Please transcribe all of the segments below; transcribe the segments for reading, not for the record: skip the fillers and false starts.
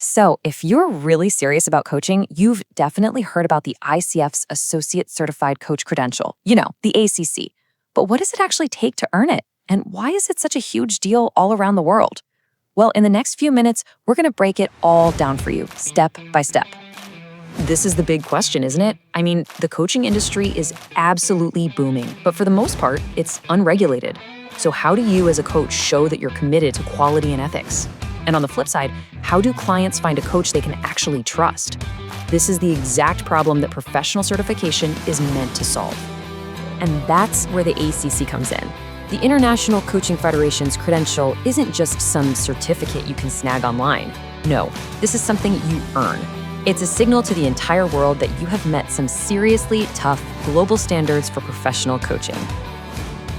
So, if you're really serious about coaching, you've definitely heard about the ICF's Associate Certified Coach Credential, the ACC. But what does it actually take to earn it? And why is it such a huge deal all around the world? Well, in the next few minutes, we're going to break it all down for you, step by step. This is the big question, isn't it? I mean, the coaching industry is absolutely booming, but for the most part, it's unregulated. So how do you as a coach show that you're committed to quality and ethics? And on the flip side, how do clients find a coach they can actually trust? This is the exact problem that professional certification is meant to solve. And that's where the ACC comes in. The International Coaching Federation's credential isn't just some certificate you can snag online. No, this is something you earn. It's a signal to the entire world that you have met some seriously tough global standards for professional coaching.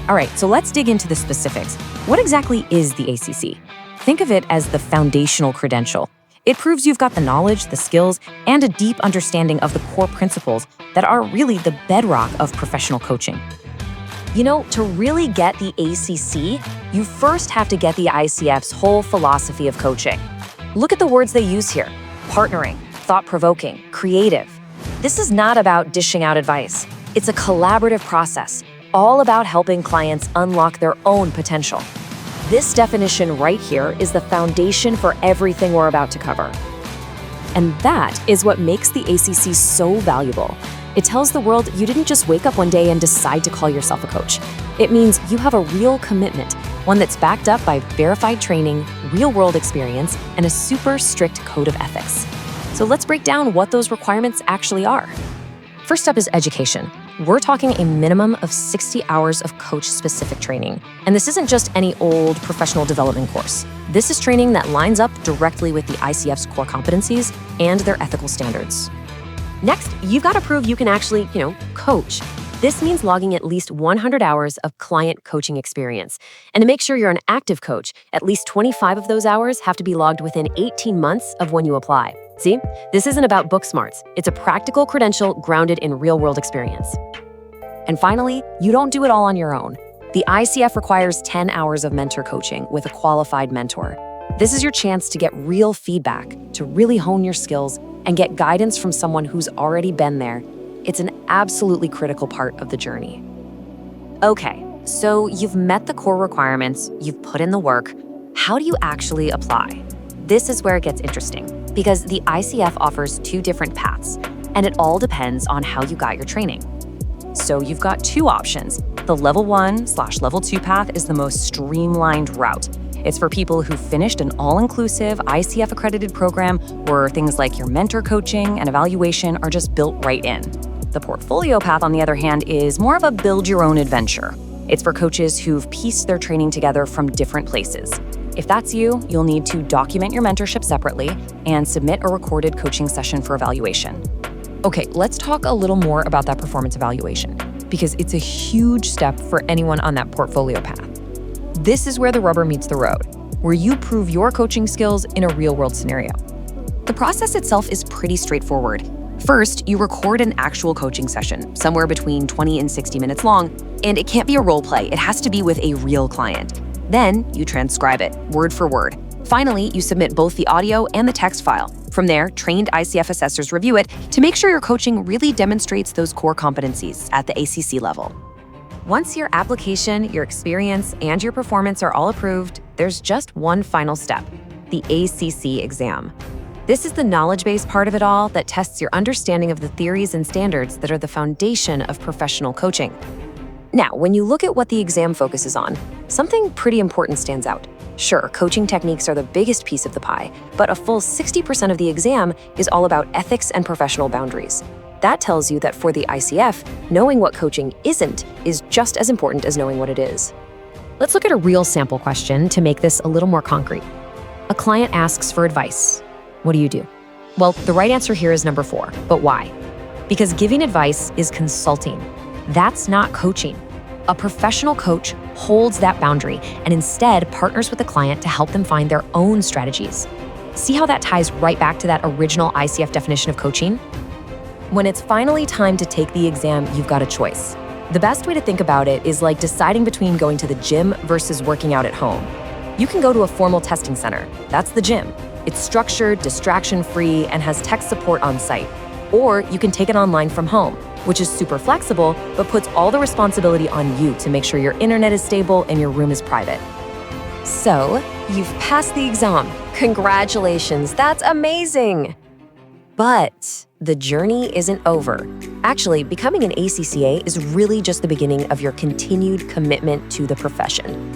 All right, so let's dig into the specifics. What exactly is the ACC? Think of it as the foundational credential. It proves you've got the knowledge, the skills, and a deep understanding of the core principles that are really the bedrock of professional coaching. To really get the ACC, you first have to get the ICF's whole philosophy of coaching. Look at the words they use here: partnering, thought-provoking, creative. This is not about dishing out advice. It's a collaborative process, all about helping clients unlock their own potential. This definition right here is the foundation for everything we're about to cover. And that is what makes the ACC so valuable. It tells the world you didn't just wake up one day and decide to call yourself a coach. It means you have a real commitment, one that's backed up by verified training, real-world experience, and a super strict code of ethics. So let's break down what those requirements actually are. First up is education. We're talking a minimum of 60 hours of coach-specific training. And this isn't just any old professional development course. This is training that lines up directly with the ICF's core competencies and their ethical standards. Next, you've got to prove you can actually, coach. This means logging at least 100 hours of client coaching experience. And to make sure you're an active coach, at least 25 of those hours have to be logged within 18 months of when you apply. See, this isn't about book smarts. It's a practical credential grounded in real-world experience. And finally, you don't do it all on your own. The ICF requires 10 hours of mentor coaching with a qualified mentor. This is your chance to get real feedback, to really hone your skills, and get guidance from someone who's already been there. It's an absolutely critical part of the journey. Okay, so you've met the core requirements, you've put in the work. How do you actually apply? This is where it gets interesting, because the ICF offers two different paths, and it all depends on how you got your training. So you've got two options. The level 1/level 2 path is the most streamlined route. It's for people who finished an all-inclusive ICF accredited program where things like your mentor coaching and evaluation are just built right in. The portfolio path, on the other hand, is more of a build-your-own adventure. It's for coaches who've pieced their training together from different places. If that's you, you'll need to document your mentorship separately and submit a recorded coaching session for evaluation. Okay, let's talk a little more about that performance evaluation, because it's a huge step for anyone on that portfolio path. This is where the rubber meets the road, where you prove your coaching skills in a real-world scenario. The process itself is pretty straightforward. First, you record an actual coaching session, somewhere between 20 and 60 minutes long, and it can't be a role play. It has to be with a real client. Then, you transcribe it, word for word. Finally, you submit both the audio and the text file. From there, trained ICF assessors review it to make sure your coaching really demonstrates those core competencies at the ACC level. Once your application, your experience, and your performance are all approved, there's just one final step: the ACC exam. This is the knowledge-based part of it all that tests your understanding of the theories and standards that are the foundation of professional coaching. Now, when you look at what the exam focuses on, something pretty important stands out. Sure, coaching techniques are the biggest piece of the pie, but a full 60% of the exam is all about ethics and professional boundaries. That tells you that for the ICF, knowing what coaching isn't is just as important as knowing what it is. Let's look at a real sample question to make this a little more concrete. A client asks for advice. What do you do? Well, the right answer here is number 4, but why? Because giving advice is consulting. That's not coaching. A professional coach holds that boundary and instead partners with the client to help them find their own strategies. See how that ties right back to that original ICF definition of coaching? When it's finally time to take the exam, you've got a choice. The best way to think about it is like deciding between going to the gym versus working out at home. You can go to a formal testing center, that's the gym, It's structured, distraction-free, and has tech support on site. Or you can take it online from home, which is super flexible, but puts all the responsibility on you to make sure your internet is stable and your room is private. So, you've passed the exam. Congratulations, that's amazing! But the journey isn't over. Actually, becoming an ACCA is really just the beginning of your continued commitment to the profession.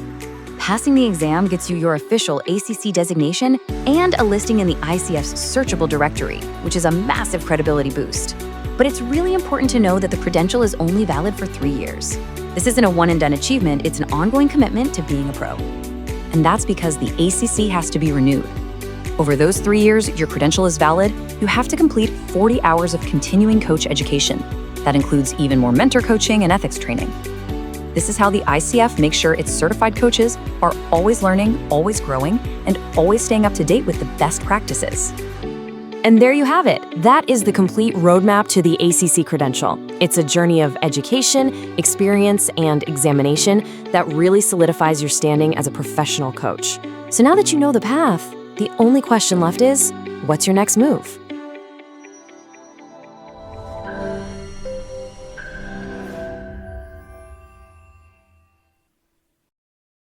Passing the exam gets you your official ACC designation and a listing in the ICF's searchable directory, which is a massive credibility boost. But it's really important to know that the credential is only valid for 3 years. This isn't a one-and-done achievement, it's an ongoing commitment to being a pro. And that's because the ACC has to be renewed. Over those 3 years, your credential is valid, you have to complete 40 hours of continuing coach education. That includes even more mentor coaching and ethics training. This is how the ICF makes sure its certified coaches are always learning, always growing, and always staying up to date with the best practices. And there you have it. That is the complete roadmap to the ACC credential. It's a journey of education, experience, and examination that really solidifies your standing as a professional coach. So now that you know the path, the only question left is, what's your next move?